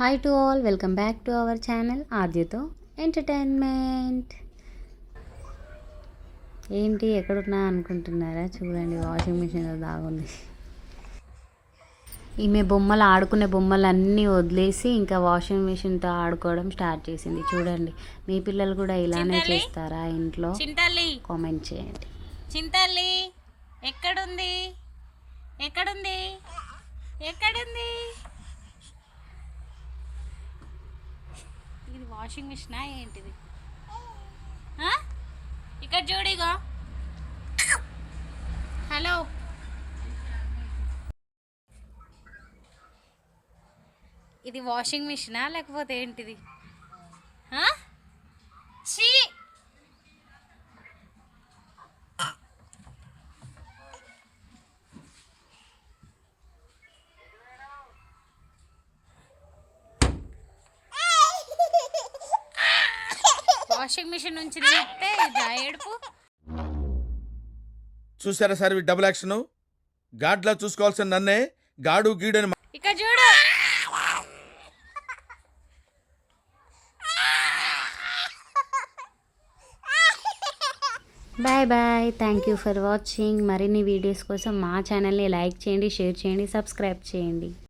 Hi to all, welcome back to our channel ఆద్యతో entertainment. ఏంటి ఎక్కడున్నా అనుకుంటున్నారా? చూడండి, వాషింగ్ మిషన్లో దాగుంది. ఈమె బొమ్మలు ఆడుకునే బొమ్మలు అన్నీ వదిలేసి ఇంకా వాషింగ్ మిషన్తో ఆడుకోవడం స్టార్ట్ చేసింది. చూడండి, మీ పిల్లలు కూడా ఇలానే చేస్తారా ఇంట్లో? కామెంట్ చేయండి. చింతల్లి ఎక్కడుంది? ఎక్కడుంది? ఎక్కడుంది? ఇది వాషింగ్ మిషనా ఏంటిది? ఇక్కడ చూడిగో. హలో, ఇది వాషింగ్ మిషనా లేకపోతే ఏంటిది? చీ, వాషింగ్ మిషన్ నుంచి తీస్తే ఇదా ఏడుపు? చూసారా సార్ ఈ డబుల్ యాక్షన్? గాడ్లా చూసుకోవాల్సిన నన్నే గాడు గీడని. ఇక్కడ చూడు. Bye bye, thank you for watching. మరిన్ని వీడియోస్ కోసం మా ఛానల్ని లైక్ చేయండి, షేర్ చేయండి, సబ్స్క్రైబ్ చేయండి.